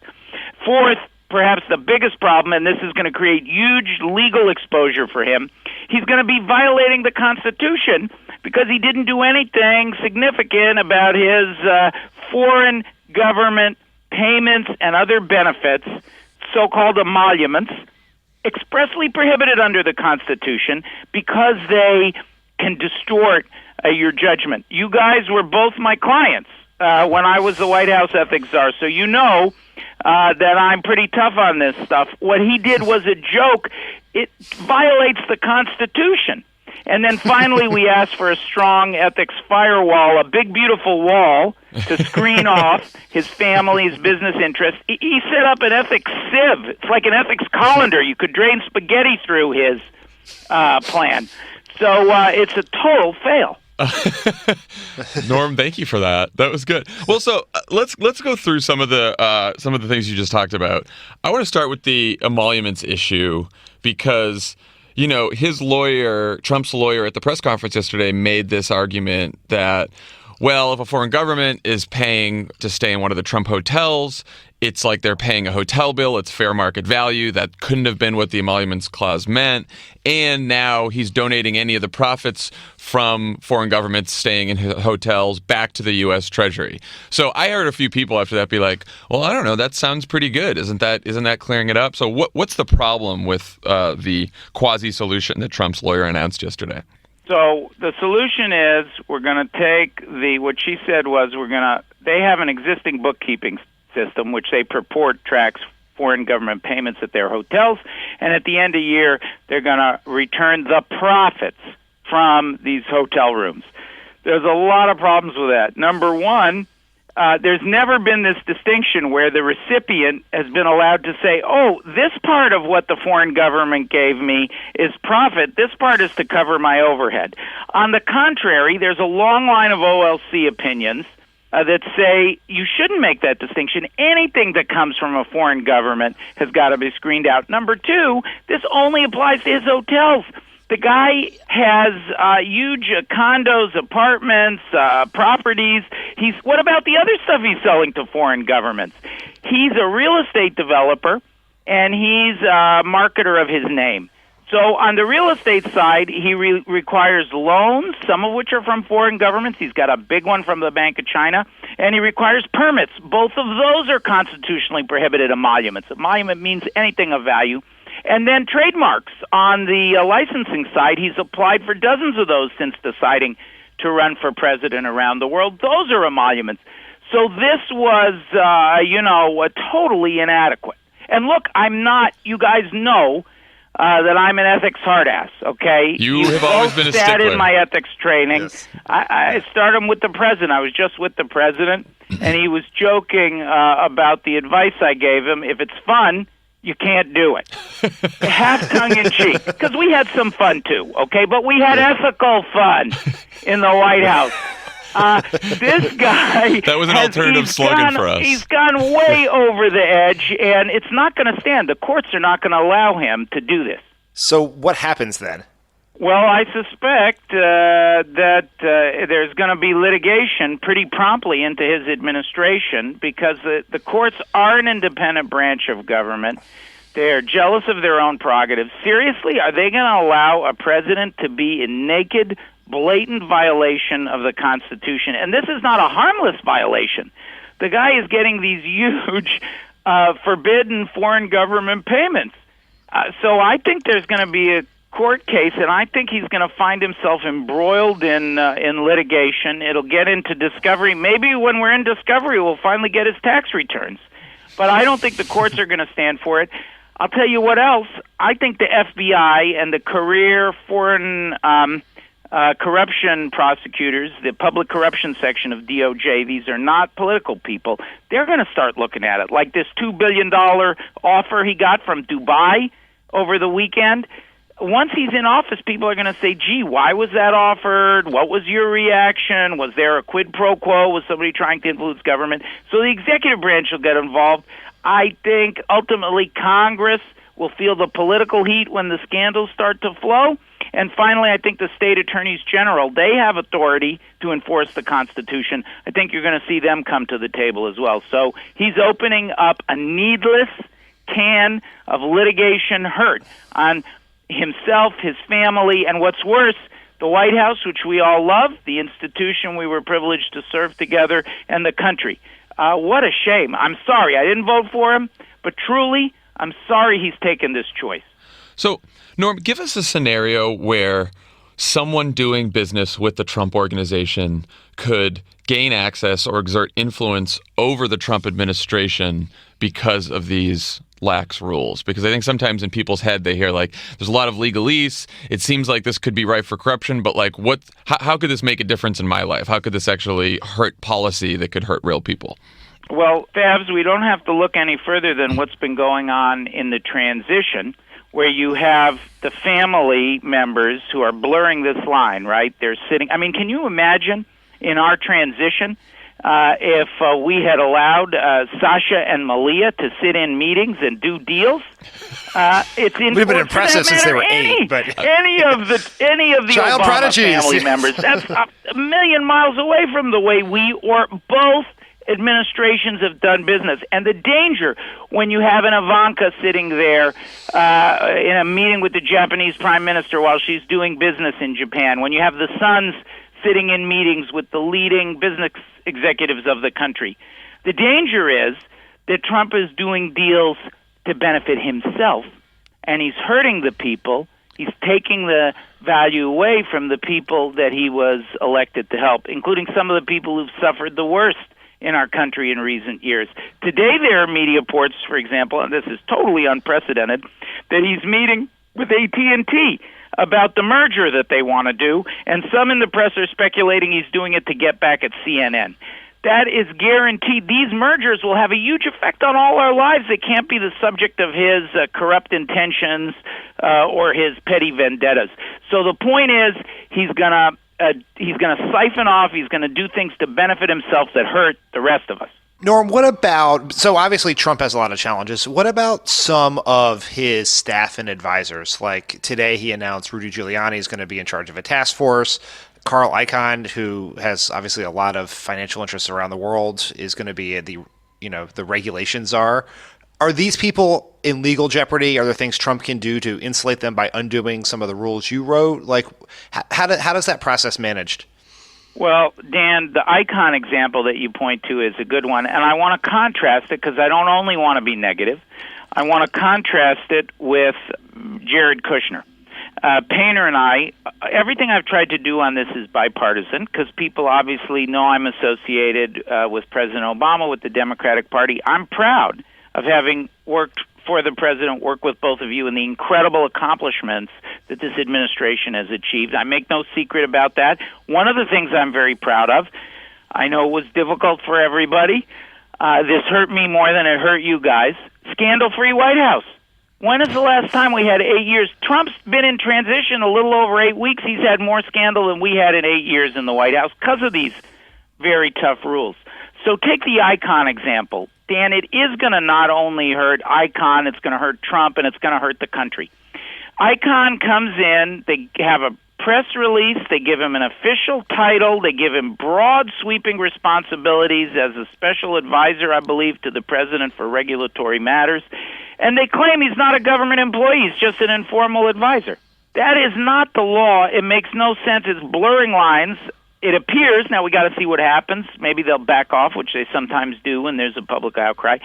Fourth, perhaps the biggest problem, and this is going to create huge legal exposure for him, he's going to be violating the Constitution because he didn't do anything significant about his foreign government payments and other benefits, so-called emoluments, expressly prohibited under the Constitution because they can distort your judgment. You guys were both my clients when I was the White House ethics czar, so you know that I'm pretty tough on this stuff. What he did was a joke. It violates the Constitution. And then finally we asked for a strong ethics firewall, a big, beautiful wall to screen off his family's business interests. He set up an ethics sieve. It's like an ethics colander. You could drain spaghetti through his plan. So it's a total fail. Norm, thank you for that. That was good. Well, so let's go through some of the things you just talked about. I want to start with the emoluments issue because, you know, his lawyer, Trump's lawyer at the press conference yesterday made this argument that, well, if a foreign government is paying to stay in one of the Trump hotels, it's like they're paying a hotel bill. It's fair market value. That couldn't have been what the emoluments clause meant. And now he's donating any of the profits from foreign governments staying in hotels back to the U.S. Treasury. So I heard a few people after that be like, well, I don't know. That sounds pretty good. Isn't that clearing it up? So what's the problem with the quasi-solution that Trump's lawyer announced yesterday? So the solution is we're going to take what she said was they have an existing bookkeeping system which they purport tracks foreign government payments at their hotels, and at the end of the year they're going to return the profits from these hotel rooms. There's a lot of problems with that. Number one, there's never been this distinction where the recipient has been allowed to say, oh, this part of what the foreign government gave me is profit. This part is to cover my overhead. On the contrary, there's a long line of OLC opinions that say you shouldn't make that distinction. Anything that comes from a foreign government has got to be screened out. Number two, this only applies to his hotels. The guy has huge condos, apartments, properties. What about the other stuff he's selling to foreign governments? He's a real estate developer, and he's a marketer of his name. So on the real estate side, he requires loans, some of which are from foreign governments. He's got a big one from the Bank of China. And he requires permits. Both of those are constitutionally prohibited emoluments. Emolument means anything of value. And then trademarks. On the licensing side, he's applied for dozens of those since deciding to run for president around the world. Those are emoluments. So this was, totally inadequate. And look, you guys know that I'm an ethics hard ass, okay? You have always been a stickler. Sat in my ethics training. Yes. I started with the president. I was just with the president, and he was joking about the advice I gave him. If it's fun, you can't do it. Half tongue-in-cheek, because we had some fun too, okay? But we had ethical fun in the White House. This guy... That was an alternative slogan for us. He's gone way over the edge, and it's not going to stand. The courts are not going to allow him to do this. So what happens then? Well, I suspect that there's going to be litigation pretty promptly into his administration because the courts are an independent branch of government. They're jealous of their own prerogatives. Seriously, are they going to allow a president to be in naked, blatant violation of the Constitution? And this is not a harmless violation. The guy is getting these huge forbidden foreign government payments. So I think there's going to be a court case, and I think he's going to find himself embroiled in litigation. It'll get into discovery. Maybe when we're in discovery, we'll finally get his tax returns. But I don't think the courts are going to stand for it. I'll tell you what else. I think the FBI and the career foreign corruption prosecutors, the public corruption section of DOJ, these are not political people, they're going to start looking at it. Like this $2 billion offer he got from Dubai over the weekend. Once he's in office, people are going to say, gee, why was that offered? What was your reaction? Was there a quid pro quo? Was somebody trying to influence government? So the executive branch will get involved. I think ultimately Congress will feel the political heat when the scandals start to flow. And finally, I think the state attorneys general, they have authority to enforce the Constitution. I think you're going to see them come to the table as well. So he's opening up a needless can of litigation hurt on himself, his family, and what's worse, the White House, which we all love, the institution we were privileged to serve together, and the country. What a shame. I'm sorry. I didn't vote for him, but truly, I'm sorry he's taken this choice. So, Norm, give us a scenario where someone doing business with the Trump organization could gain access or exert influence over the Trump administration because of these lax rules. Because I think sometimes in people's head they hear like there's a lot of legalese. It seems like this could be rife for corruption, but like how could this make a difference in my life? How could this actually hurt policy that could hurt real people? Well, Fabs, we don't have to look any further than what's been going on in the transition, where you have the family members who are blurring this line, right? They're sitting. I mean, can you imagine in our transition if we had allowed Sasha and Malia to sit in meetings and do deals? It's in. Would have been impressive since they were 8, but any of the child Obama prodigies. family members. That's a million miles away from the way we or both administrations have done business. And the danger when you have an Ivanka sitting there in a meeting with the Japanese prime minister while she's doing business in Japan, when you have the sons sitting in meetings with the leading business executives of the country. The danger is that Trump is doing deals to benefit himself, and he's hurting the people. He's taking the value away from the people that he was elected to help, including some of the people who've suffered the worst in our country in recent years. Today there are media reports, for example, and this is totally unprecedented, that he's meeting with AT&T about the merger that they want to do, and some in the press are speculating he's doing it to get back at CNN. That is guaranteed. These mergers will have a huge effect on all our lives. They can't be the subject of his corrupt intentions or his petty vendettas. So the point is he's going to siphon off, he's going to do things to benefit himself that hurt the rest of us. Norm, what about, so obviously Trump has a lot of challenges. What about some of his staff and advisors? Like today he announced Rudy Giuliani is going to be in charge of a task force. Carl Icahn, who has obviously a lot of financial interests around the world, is going to be the regulation czar. Are these people in legal jeopardy? Are there things Trump can do to insulate them by undoing some of the rules you wrote? Like, how does that process managed? Well, Dan, the Icahn example that you point to is a good one, and I want to contrast it because I don't only want to be negative. I want to contrast it with Jared Kushner. Painter and I, everything I've tried to do on this is bipartisan because people obviously know I'm associated with President Obama, with the Democratic Party. I'm proud of having worked for the president, work with both of you, and the incredible accomplishments that this administration has achieved. I make no secret about that. One of the things I'm very proud of, I know it was difficult for everybody. This hurt me more than it hurt you guys. Scandal-free White House. When is the last time we had 8 years? Trump's been in transition a little over 8 weeks. He's had more scandal than we had in 8 years in the White House because of these very tough rules. So take the Icon example. Dan, it is going to not only hurt Icon, it's going to hurt Trump, and it's going to hurt the country. Icon comes in, they have a press release, they give him an official title, they give him broad sweeping responsibilities as a special advisor, I believe, to the president for regulatory matters, and they claim he's not a government employee, he's just an informal advisor. That is not the law. It makes no sense. It's blurring lines. It appears, now we got to see what happens, maybe they'll back off, which they sometimes do when there's a public outcry.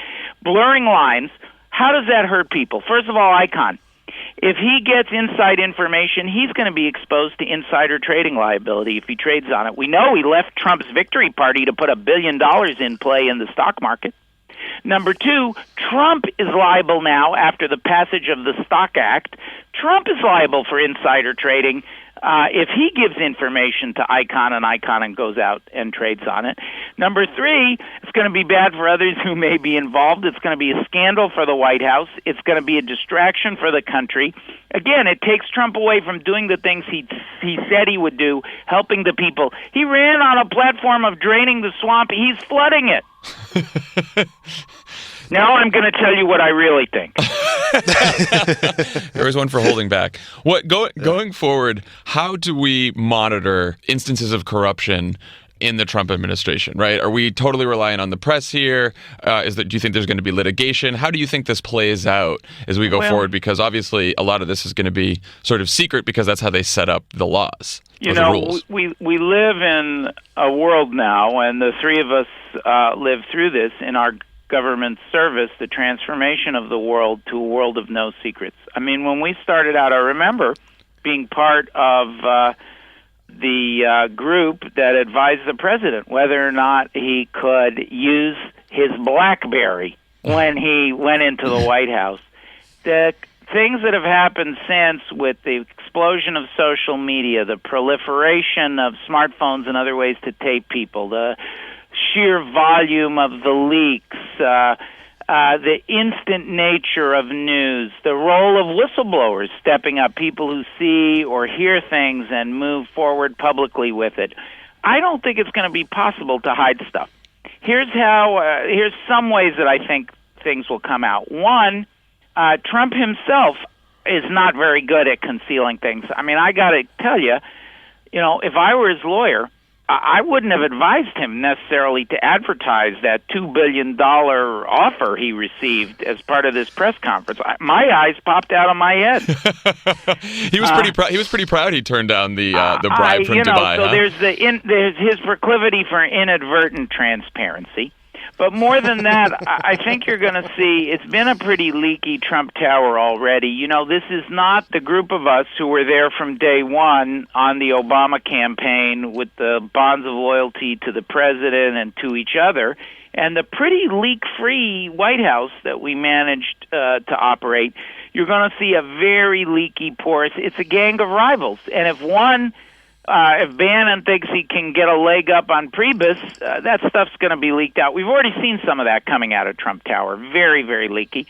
Blurring lines, how does that hurt people? First of all, Icon. If he gets inside information, he's going to be exposed to insider trading liability if he trades on it. We know he left Trump's victory party to put $1 billion in play in the stock market. Number two, Trump is liable now after the passage of the Stock Act. Trump is liable for insider trading if he gives information to Icon and goes out and trades on it. Number three, it's going to be bad for others who may be involved. It's going to be a scandal for the White House. It's going to be a distraction for the country. Again, it takes Trump away from doing the things he said he would do, helping the people. He ran on a platform of draining the swamp. He's flooding it. Now I'm going to tell you what I really think. There was one for holding back. Going forward, how do we monitor instances of corruption in the Trump administration, right? Are we totally relying on the press here? Do you think there's going to be litigation? How do you think this plays out as we go forward? Because obviously a lot of this is going to be sort of secret because that's how they set up the laws. You know, we live in a world now, and the three of us live through this in our government service, the transformation of the world to a world of no secrets. I mean, when we started out, I remember being part of the group that advised the president whether or not he could use his BlackBerry when he went into the White House. The things that have happened since with the explosion of social media, the proliferation of smartphones and other ways to tape people, the sheer volume of the leaks, the instant nature of news, the role of whistleblowers stepping up, people who see or hear things and move forward publicly with it. I don't think it's going to be possible to hide stuff. Here's some ways that I think things will come out. One, Trump himself is not very good at concealing things. I mean, I got to tell you, if I were his lawyer, I wouldn't have advised him necessarily to advertise that $2 billion offer he received as part of this press conference. My eyes popped out of my head. He was pretty proud. He was pretty proud he turned down the bribe from Dubai. So there's his proclivity for inadvertent transparency. But more than that, I think you're going to see it's been a pretty leaky Trump Tower already. This is not the group of us who were there from day one on the Obama campaign with the bonds of loyalty to the president and to each other, and the pretty leak-free White House that we managed to operate. You're going to see a very leaky, porous. It's a gang of rivals, and if Bannon thinks he can get a leg up on Priebus, that stuff's going to be leaked out. We've already seen some of that coming out of Trump Tower. Very, very leaky.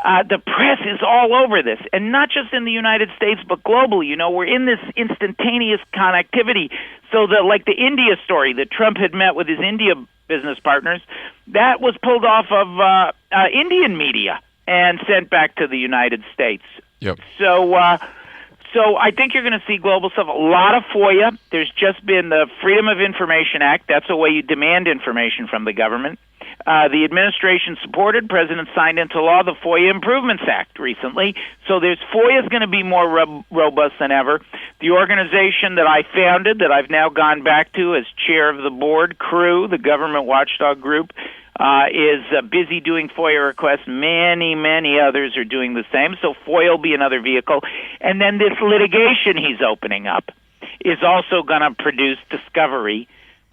The press is all over this, and not just in the United States, but globally. We're in this instantaneous connectivity. So like the India story that Trump had met with his India business partners, that was pulled off of Indian media and sent back to the United States. Yep. So I think you're going to see global stuff. A lot of FOIA. There's just been the Freedom of Information Act. That's a way you demand information from the government. The administration supported, President signed into law the FOIA Improvements Act recently. So FOIA is going to be more robust than ever. The organization that I founded, that I've now gone back to as chair of the board, CREW, the government watchdog group, is busy doing FOIA requests. Many, many others are doing the same. So FOIA will be another vehicle. And then this litigation he's opening up is also going to produce discovery.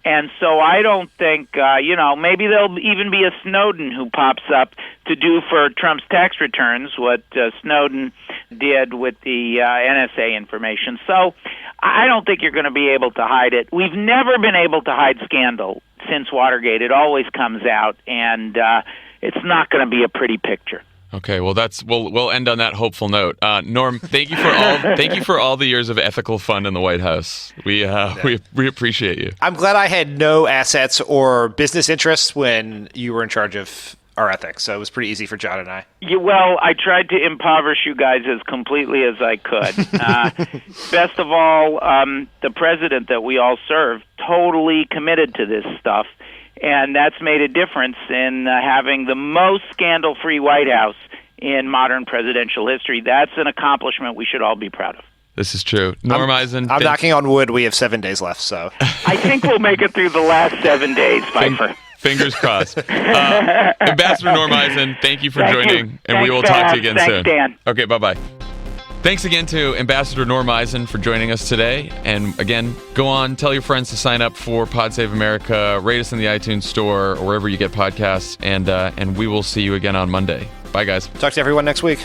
And so I don't think, maybe there'll even be a Snowden who pops up to do for Trump's tax returns what Snowden did with the NSA information. So I don't think you're going to be able to hide it. We've never been able to hide scandal since Watergate. It always comes out, and it's not going to be a pretty picture. Okay, well we'll end on that hopeful note. Norm, thank you for all the years of ethical fun in the White House. We appreciate you. I'm glad I had no assets or business interests when you were in charge of our ethics, so it was pretty easy for Jon and I. Yeah, well, I tried to impoverish you guys as completely as I could. Best of all, the president that we all serve totally committed to this stuff, and that's made a difference in having the most scandal-free White House in modern presidential history. That's an accomplishment we should all be proud of. This is true. Norm Eisen. I'm knocking on wood. We have 7 days left, so. I think we'll make it through the last 7 days, Pfeiffer. Fingers crossed. Ambassador Norm Eisen, thank you for joining, and we will talk to you again soon. Thanks, Dan. Okay, bye-bye. Thanks again to Ambassador Norm Eisen for joining us today. And again, go on, tell your friends to sign up for Pod Save America, rate us in the iTunes store or wherever you get podcasts, and we will see you again on Monday. Bye, guys. Talk to everyone next week.